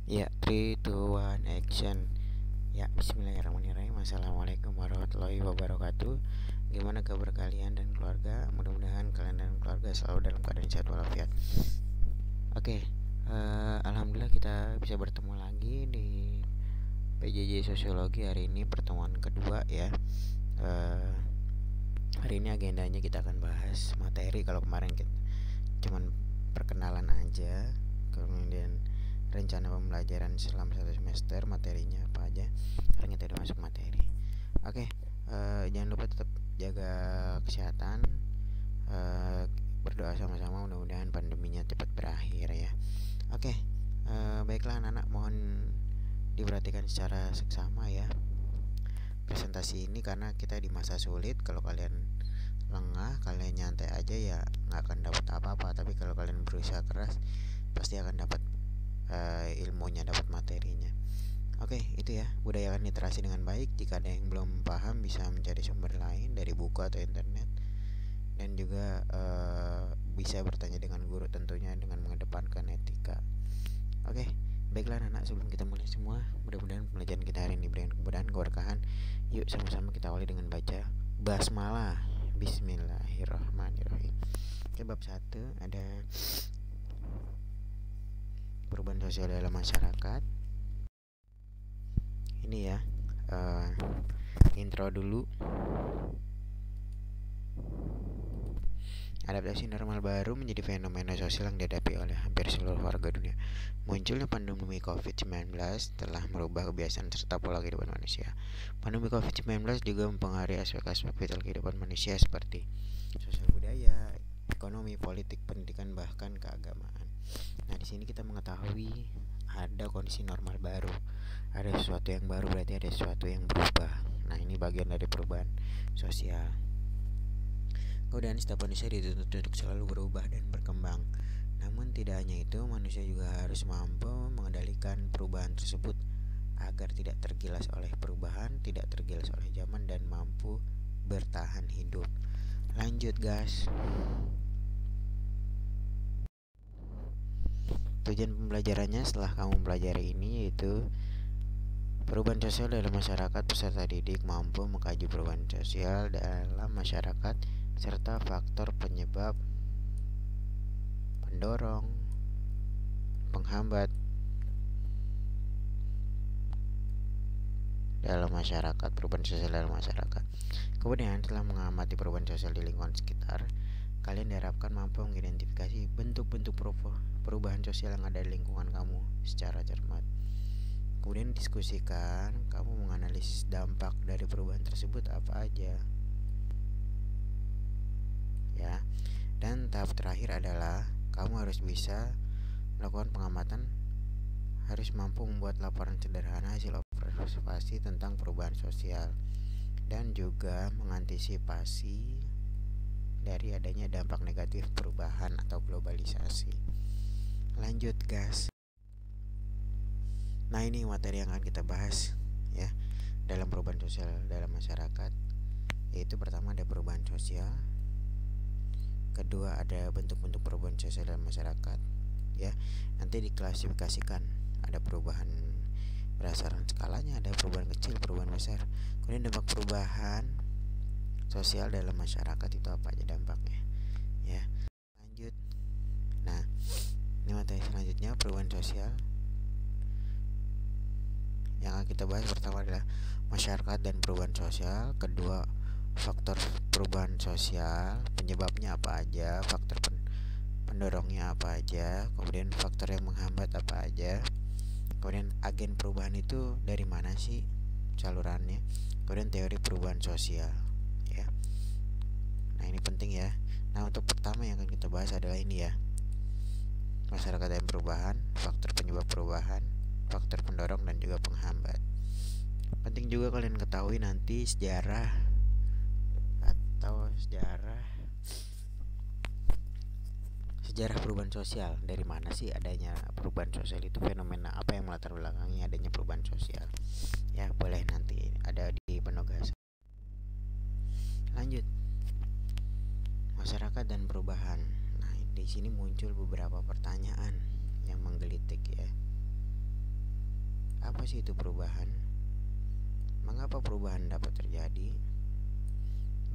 Ya, 3, 2, 1, action. Ya, bismillahirrahmanirrahim. Assalamualaikum warahmatullahi wabarakatuh. Gimana kabar kalian dan keluarga? Mudah-mudahan kalian dan keluarga selalu dalam keadaan sehat walafiat. Oke, alhamdulillah kita bisa bertemu lagi di PJJ Sosiologi hari ini, pertemuan kedua ya. Eh, Hari ini agendanya kita akan bahas materi. Kalau kemarin kita cuman perkenalan aja, kemudian rencana pembelajaran selama satu semester, materinya apa aja. Sekarang kita udah masuk materi. Oke, jangan lupa tetap jaga kesehatan. eh, Berdoa sama-sama mudah-mudahan pandeminya cepat berakhir ya. Oke, baiklah anak-anak, mohon diperhatikan secara seksama ya presentasi ini, karena kita di masa sulit. Kalau kalian lengah, kalian nyantai aja ya nggak akan dapat apa-apa. Tapi kalau kalian berusaha keras, pasti akan dapat ilmunya, dapat materinya. Oke, itu ya. Budayakan literasi dengan baik. Jika ada yang belum paham, bisa mencari sumber lain dari buku atau internet. Dan juga bisa bertanya dengan guru, tentunya dengan mengedepankan etika. Oke, baiklah anak-anak, sebelum kita mulai semua, mudah-mudahan pembelajaran kita hari ini berikan kemudahan, keberkahan. Yuk sama-sama kita awali dengan baca basmalah. Bismillahirrahmanirrahim. Oke, bab 1 ada perubahan sosial dalam masyarakat. Ini ya, intro dulu. Adaptasi normal baru menjadi fenomena sosial yang dihadapi oleh hampir seluruh warga dunia. Munculnya pandemi COVID-19 telah merubah kebiasaan serta pola kehidupan manusia. Pandemi COVID-19 juga mempengaruhi aspek-aspek vital kehidupan manusia seperti sosial, budaya, ekonomi, politik, pendidikan, bahkan keagamaan. Nah, di sini kita mengetahui ada kondisi normal baru. Ada sesuatu yang baru, berarti ada sesuatu yang berubah. Nah, ini bagian dari perubahan sosial. Dan setiap manusia dituntut untuk selalu berubah dan berkembang. Namun tidak hanya itu, manusia juga harus mampu mengendalikan perubahan tersebut agar tidak tergilas oleh perubahan, tidak tergilas oleh zaman, dan mampu bertahan hidup. Lanjut gas. Tujuan pembelajarannya setelah kamu mempelajari ini yaitu perubahan sosial dalam masyarakat. Peserta didik mampu mengkaji perubahan sosial dalam masyarakat serta faktor penyebab, pendorong, penghambat dalam masyarakat, perubahan sosial dalam masyarakat. Kemudian setelah mengamati perubahan sosial di lingkungan sekitar, kalian diharapkan mampu mengidentifikasi bentuk-bentuk perubahan sosial yang ada di lingkungan kamu secara cermat. Kemudian diskusikan, kamu menganalisis dampak dari perubahan tersebut apa aja ya. Dan tahap terakhir adalah kamu harus bisa melakukan pengamatan, harus mampu membuat laporan sederhana hasil observasi tentang perubahan sosial, dan juga mengantisipasi dari adanya dampak negatif perubahan atau globalisasi. Lanjut gas. Nah, ini materi yang akan kita bahas ya dalam perubahan sosial dalam masyarakat. Yaitu pertama ada perubahan sosial, kedua ada bentuk-bentuk perubahan sosial dalam masyarakat ya. Nanti diklasifikasikan, ada perubahan berdasarkan skalanya, ada perubahan kecil, perubahan besar. Kemudian dampak perubahan sosial dalam masyarakat itu apa aja dampaknya ya. Lanjut. Nah, ini materi selanjutnya perubahan sosial. Yang akan kita bahas pertama adalah masyarakat dan perubahan sosial, kedua faktor perubahan sosial, penyebabnya apa aja, faktor pendorongnya apa aja, kemudian faktor yang menghambat apa aja, kemudian agen perubahan itu dari mana sih salurannya, kemudian teori perubahan sosial ya. Nah, ini penting ya. Nah, untuk pertama yang akan kita bahas adalah ini ya, masyarakat dan perubahan, faktor penyebab perubahan, faktor pendorong, dan juga penghambat. Penting juga kalian ketahui nanti sejarah sejarah perubahan sosial. Dari mana sih adanya perubahan sosial itu, fenomena apa yang melatar belakangi adanya perubahan sosial ya. Boleh nanti ada di penugasan. Lanjut, masyarakat dan perubahan. Nah, di sini muncul beberapa pertanyaan yang menggelitik ya. Apa sih itu perubahan? Mengapa perubahan dapat terjadi?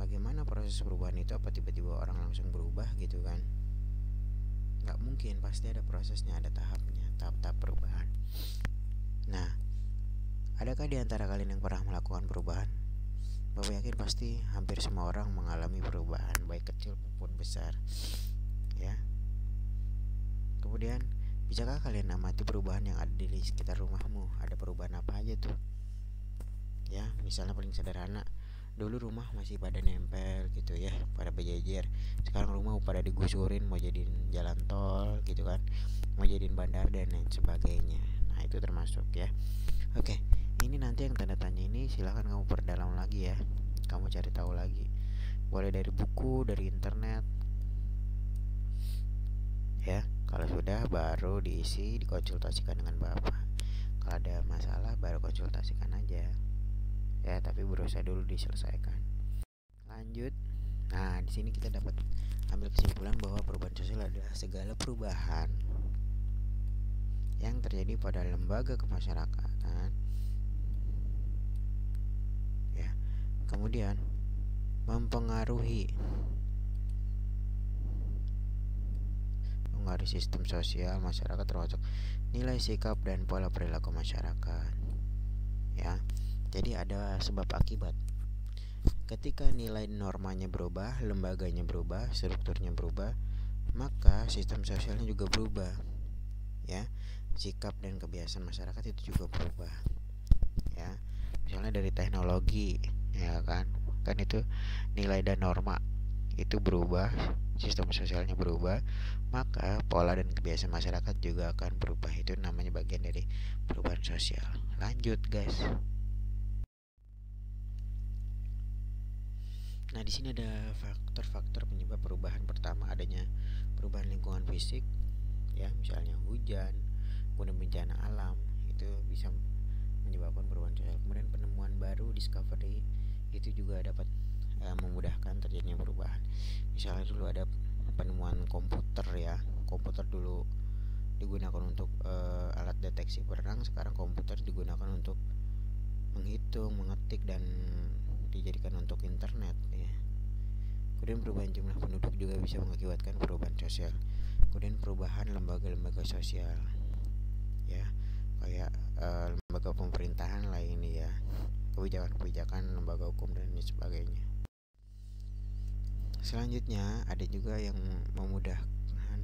Bagaimana proses perubahan itu? Apa tiba-tiba orang langsung berubah gitu kan? Nggak mungkin, pasti ada prosesnya, ada tahapnya, tahap-tahap perubahan. Nah, adakah di antara kalian yang pernah melakukan perubahan? Bapak yakin pasti hampir semua orang mengalami perubahan, baik kecil maupun besar, ya. Kemudian, bisakah kalian amati perubahan yang ada di sekitar rumahmu? Ada perubahan apa aja tuh? Ya, misalnya paling sederhana, dulu rumah masih pada nempel gitu ya, pada berjejer. Sekarang rumah pada digusurin, mau jadiin jalan tol gitu kan, mau jadiin bandar dan lain sebagainya. Nah, itu termasuk ya. Oke, ini nanti yang tanda tanya ini silahkan kamu perdalam lagi ya. Kamu cari tahu lagi. Boleh dari buku, dari internet. Ya, kalau sudah baru diisi, dikonsultasikan dengan Bapak. Kalau ada masalah baru konsultasikan aja. Ya, tapi berusaha dulu diselesaikan. Lanjut. Nah, di sini kita dapat ambil kesimpulan bahwa perubahan sosial adalah segala perubahan yang terjadi pada lembaga kemasyarakatan. Ya. Kemudian mempengaruhi sistem sosial masyarakat, termasuk nilai sikap dan pola perilaku masyarakat. Ya. Jadi ada sebab akibat. Ketika nilai normanya berubah, lembaganya berubah, strukturnya berubah, maka sistem sosialnya juga berubah. Ya, sikap dan kebiasaan masyarakat itu juga berubah. Ya, misalnya dari teknologi, ya kan itu nilai dan norma itu berubah, sistem sosialnya berubah, maka pola dan kebiasaan masyarakat juga akan berubah. Itu namanya bagian dari perubahan sosial. Lanjut, guys. Nah, di sini ada faktor-faktor penyebab perubahan. Pertama, adanya perubahan lingkungan fisik, ya, misalnya hujan, kemudian bencana alam, itu bisa menyebabkan perubahan sosial. Kemudian penemuan baru, discovery, itu juga dapat memudahkan terjadinya perubahan. Misalnya dulu ada penemuan komputer ya, komputer dulu digunakan untuk alat deteksi perang, sekarang komputer digunakan untuk menghitung, mengetik, dan dijadikan untuk internet ya. Kemudian perubahan jumlah penduduk juga bisa mengakibatkan perubahan sosial. Kemudian perubahan lembaga-lembaga sosial ya, kayak lembaga pemerintahan lah ini ya, kebijakan-kebijakan lembaga hukum dan lain sebagainya. Selanjutnya ada juga yang memudahkan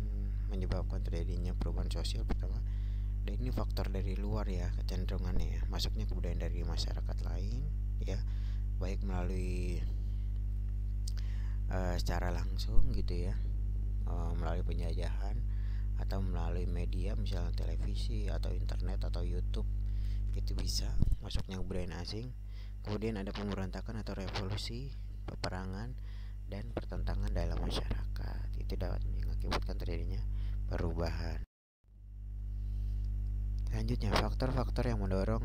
menyebabkan terjadinya perubahan sosial. Pertama, dan ini faktor dari luar ya, kecenderungannya ya, masuknya kebudayaan dari masyarakat lain ya, baik melalui secara langsung gitu ya, melalui penjajahan, atau melalui media misalnya televisi atau internet atau YouTube, itu bisa masuknya kebudayaan asing. Kemudian ada pemberontakan atau revolusi, peperangan, dan pertentangan dalam masyarakat, itu dapat mengakibatkan terjadinya perubahan. Selanjutnya, faktor-faktor yang mendorong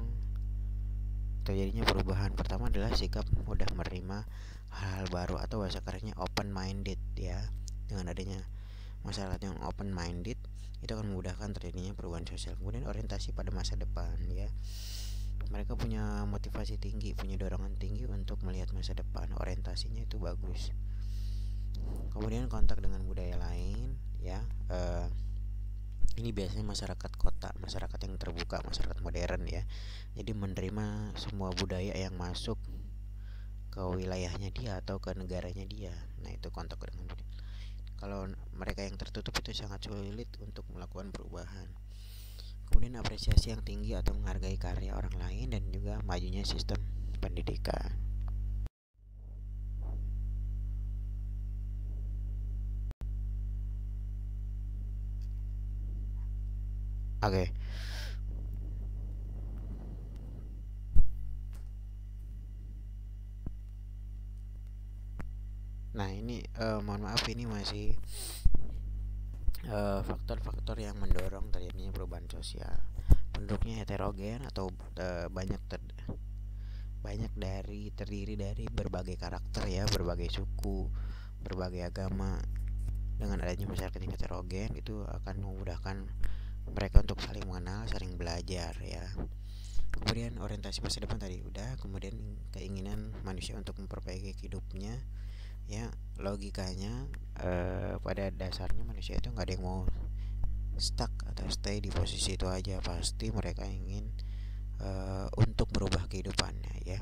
terjadinya perubahan. Pertama adalah sikap mudah menerima hal-hal baru atau bahasa kerennya open minded ya. Dengan adanya masyarakat yang open minded, itu akan memudahkan terjadinya perubahan sosial. Kemudian orientasi pada masa depan ya. Mereka punya motivasi tinggi, punya dorongan tinggi untuk melihat masa depan. Orientasinya itu bagus. Kemudian kontak dengan budaya lain ya. Ini biasanya masyarakat kota, masyarakat yang terbuka, masyarakat modern ya. Jadi menerima semua budaya yang masuk ke wilayahnya dia atau ke negaranya dia. Nah, itu kontak dengan budaya. Kalau mereka yang tertutup itu sangat sulit untuk melakukan perubahan. Kemudian apresiasi yang tinggi atau menghargai karya orang lain, dan juga majunya sistem pendidikan. Oke. Nah, ini mohon maaf, ini masih faktor-faktor yang mendorong terjadinya perubahan sosial. Penduduknya heterogen atau terdiri dari berbagai karakter ya, berbagai suku, berbagai agama. Dengan adanya masyarakat yang heterogen, itu akan memudahkan mereka untuk saling mengenal, saling belajar ya. Kemudian orientasi masa depan tadi udah, kemudian keinginan manusia untuk memperbaiki hidupnya. Ya, logikanya pada dasarnya manusia itu nggak ada yang mau stuck atau stay di posisi itu aja, pasti mereka ingin untuk merubah kehidupannya ya.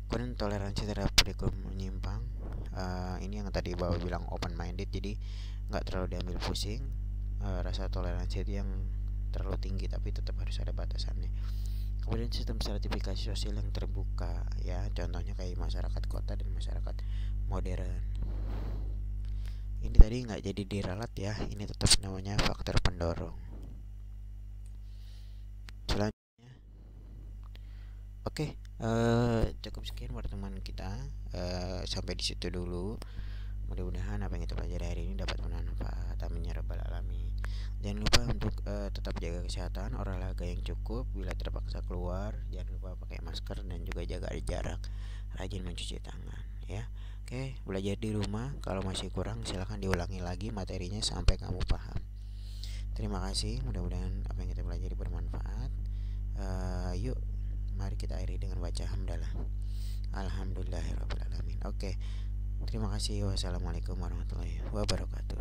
Kemudian toleransi terhadap kurikulum menyimpang, ini yang tadi Bawa bilang open minded, jadi nggak terlalu diambil pusing. Rasa toleransi itu yang terlalu tinggi, tapi tetap harus ada batasannya. Kemudian sistem stratifikasi sosial yang terbuka ya, contohnya kayak masyarakat kota dan masyarakat modern. Ini tadi nggak jadi diralat ya, ini tetap namanya faktor pendorong. Selanjutnya, oke, cukup sekian pertemuan kita. Sampai di situ dulu. Mudah-mudahan apa yang kita pelajari hari ini dapat bermanfaat. Amin ya rabbal alamin. Jangan lupa untuk tetap jaga kesehatan, olahraga yang cukup, bila terpaksa keluar jangan lupa pakai masker dan juga jaga jarak, rajin mencuci tangan ya. Oke, belajar di rumah, kalau masih kurang silahkan diulangi lagi materinya sampai kamu paham. Terima kasih, mudah-mudahan apa yang kita pelajari bermanfaat. Yuk, mari kita akhiri dengan baca hamdalah. Alhamdulillahirabbil alamin. Oke, terima kasih. Wassalamualaikum warahmatullahi wabarakatuh.